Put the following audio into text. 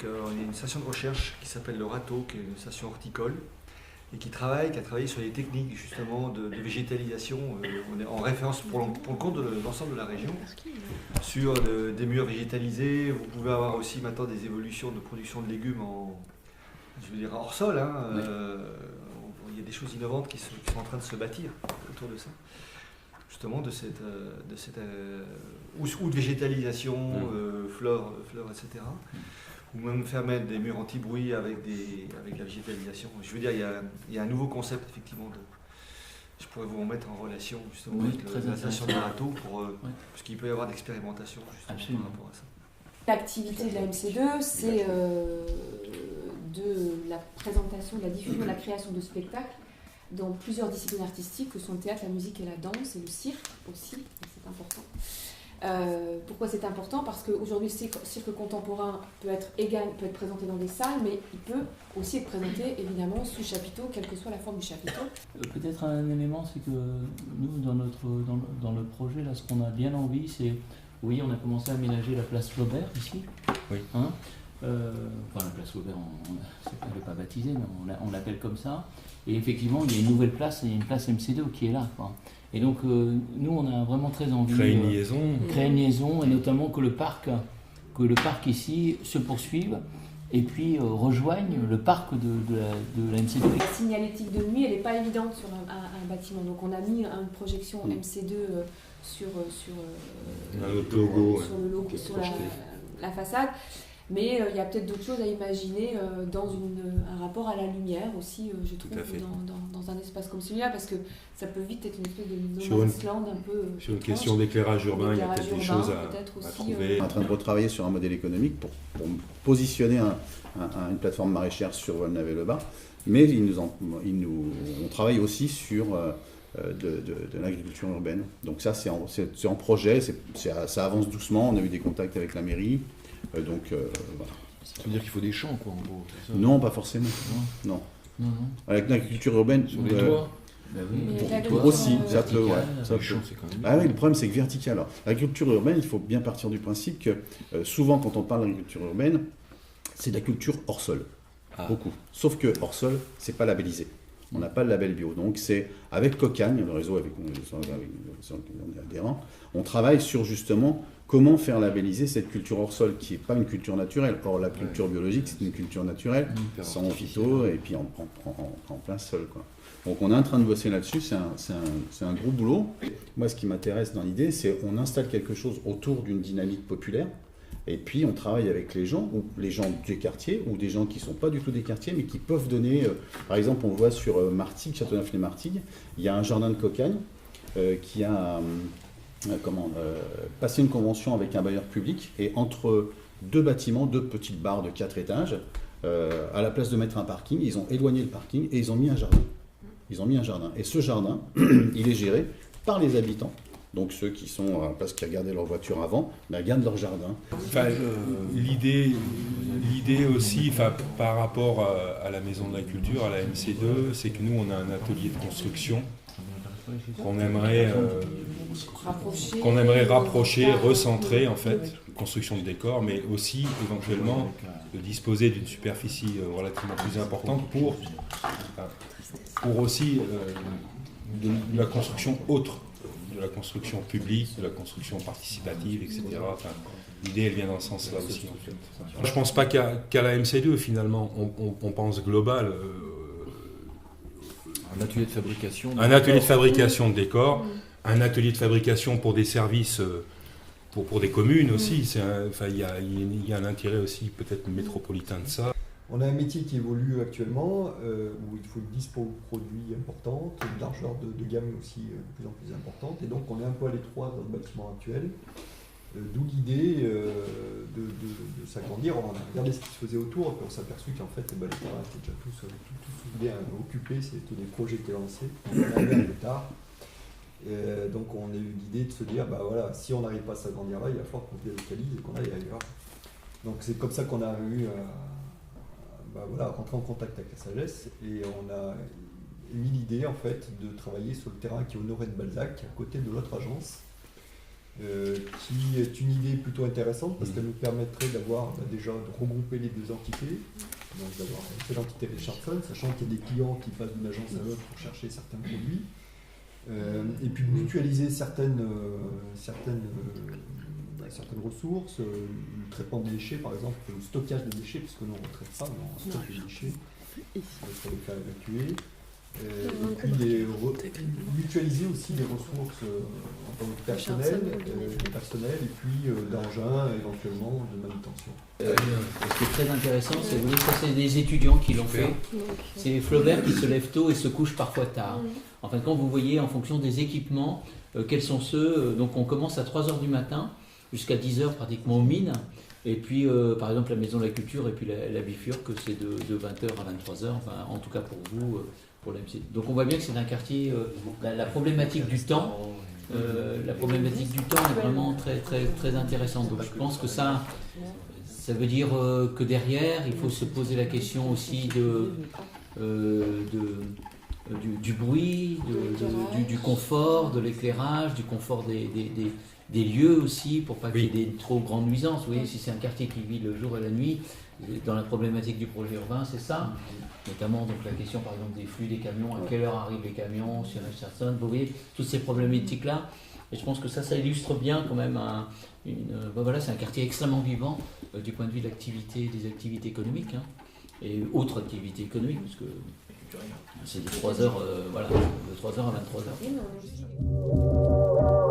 Il y a une station de recherche qui s'appelle le Râteau, qui est une station horticole, et qui a travaillé sur les techniques justement de végétalisation. On est en référence pour le compte de l'ensemble de la région, sur des murs végétalisés. Vous pouvez avoir aussi maintenant des évolutions de production de légumes hors sol. Il y a des choses innovantes qui sont en train de se bâtir autour de ça. Justement ou de végétalisation, fleurs, etc. Ou même faire mettre des murs anti-bruit avec la végétalisation. Je veux dire, il y a un nouveau concept effectivement. Je pourrais vous en mettre en relation justement avec la station de Râteau parce qu'il peut y avoir d'expérimentation justement par rapport à ça. L'activité de la MC2, c'est de la présentation, de la diffusion, de la création de spectacles dans plusieurs disciplines artistiques que sont le théâtre, la musique et la danse, et le cirque aussi, c'est important. Pourquoi c'est important? Parce qu'aujourd'hui, le cirque contemporain peut être présenté dans des salles, mais il peut aussi être présenté évidemment sous chapiteau, quelle que soit la forme du chapiteau. Peut-être un élément, c'est que nous, dans le projet, là, ce qu'on a bien envie, c'est, oui, on a commencé à aménager la place Flaubert ici. Oui. La place Flaubert, elle n'est pas baptisée, mais on l'appelle comme ça. Et effectivement, il y a une nouvelle place, il y a une place MC2 qui est là, quoi. Et donc, nous, on a vraiment très envie créer une liaison, et notamment que le parc ici se poursuive et puis rejoigne le parc de la MC2. La signalétique de nuit, elle n'est pas évidente sur un bâtiment. Donc, on a mis une projection MC2 sur le logo, sur la façade. Mais il y a peut-être d'autres choses à imaginer dans un rapport à la lumière aussi, je trouve, dans un espace comme celui-là, parce que ça peut vite être une espèce de no man's land un peu. Sur une question d'éclairage urbain, il y a peut-être des choses à trouver. On est en train de retravailler sur un modèle économique pour positionner une plateforme maraîchère sur Volnave-le-Bas, mais on travaille aussi sur de l'agriculture urbaine. Donc ça, c'est en projet, ça avance doucement, on a eu des contacts avec la mairie. Voilà. Ça veut dire qu'il faut des champs, quoi, en gros. Non, pas forcément. Non. Avec l'agriculture urbaine. Sur les toits. Aussi, ça peut. Le problème, c'est que vertical. Alors, l'agriculture urbaine, il faut bien partir du principe que souvent, quand on parle d'agriculture urbaine, c'est de la culture hors sol. Beaucoup. Sauf que hors sol, c'est pas labellisé. On n'a pas le label bio. Donc, c'est avec Cocagne, le réseau avec on est adhérents, on travaille sur justement comment faire labelliser cette culture hors sol qui n'est pas une culture naturelle. Or, la culture biologique, c'est une culture naturelle, sans phyto et puis en plein sol, quoi. Donc, on est en train de bosser là-dessus. C'est un gros boulot. Moi, ce qui m'intéresse dans l'idée, c'est qu'on installe quelque chose autour d'une dynamique populaire. Et puis, on travaille avec les gens, ou les gens des quartiers, ou des gens qui ne sont pas du tout des quartiers, mais qui peuvent donner... par exemple, on voit sur Martigues, Châteauneuf-les-Martigues, il y a un jardin de Cocagne qui a passé une convention avec un bailleur public, et entre deux bâtiments, deux petites barres de 4 étages, à la place de mettre un parking, ils ont éloigné le parking et ils ont mis un jardin. Et ce jardin, il est géré par les habitants. Donc ceux qui sont à la place qui regardaient leur voiture avant, gardent leur jardin. L'idée aussi, par rapport à la Maison de la Culture, à la MC2, c'est que nous, on a un atelier de construction qu'on aimerait rapprocher, recentrer en fait, construction de décor, mais aussi éventuellement de disposer d'une superficie relativement plus importante pour aussi de la construction autre, de la construction publique, de la construction participative, etc. L'idée, elle vient dans ce sens-là aussi. En fait. Je ne pense pas qu'à la MC2, finalement. On pense global. Un atelier de fabrication. Un atelier de fabrication de décors, un atelier de fabrication pour des services, pour des communes aussi. Il y a un intérêt aussi peut-être métropolitain de ça. On a un métier qui évolue actuellement, où il faut une dispo produits importante, une largeur de gamme aussi de plus en plus importante, et donc on est un peu à l'étroit dans le bâtiment actuel, d'où l'idée de s'agrandir. On a regardé ce qui se faisait autour, et puis on s'est aperçu qu'en fait les terrains étaient déjà tous bien occupés, c'était des projets qui étaient lancés, on est un peu tard. Donc on a eu l'idée de se dire, si on n'arrive pas à s'agrandir là, il va falloir qu'on se délocalise et qu'on aille ailleurs. Donc c'est comme ça qu'on a eu rentrer en contact avec la sagesse, et on a mis l'idée en fait de travailler sur le terrain qui est honoré de Balzac, à côté de l'autre agence, qui est une idée plutôt intéressante parce qu'elle nous permettrait d'avoir déjà de regrouper les deux entités, donc d'avoir une l'entité Richardson, sachant qu'il y a des clients qui passent d'une agence à l'autre pour chercher certains produits, et puis de mutualiser certaines ressources, le traitement des déchets par exemple, le stockage des déchets, puisque nous on ne traite pas, on stocke les déchets pour les faire évacuer. Et puis mutualiser aussi les ressources en tant que personnel et puis d'engins éventuellement de manutention. Ce qui est très intéressant, c'est que ça c'est des étudiants qui l'ont fait. C'est Flaubert qui se lève tôt et se couche parfois tard. En fin de compte, vous voyez en fonction des équipements, quels sont ceux. Donc on commence à 3h du matin jusqu'à 10h pratiquement aux mines. Et puis, par exemple, la Maison de la Culture et puis la Bifurque, c'est de 20h à 23h, enfin, en tout cas pour vous, pour l'MC. Donc on voit bien que c'est un quartier, la problématique du temps, est vraiment très, très, très intéressante. Donc je pense que ça veut dire que derrière, il faut se poser la question aussi du bruit, du confort, de l'éclairage, du confort des lieux aussi, pour pas qu'il y ait des trop grandes nuisances. Vous voyez, si c'est un quartier qui vit le jour et la nuit, dans la problématique du projet urbain, c'est ça. Notamment donc, la question par exemple des flux des camions, à quelle heure arrivent les camions sur Richardson, vous voyez, toutes ces problématiques-là. Et je pense que ça illustre bien quand même c'est un quartier extrêmement vivant du point de vue de l'activité, des activités économiques, hein, et autres activités économiques, parce que c'est de 3h à 23h.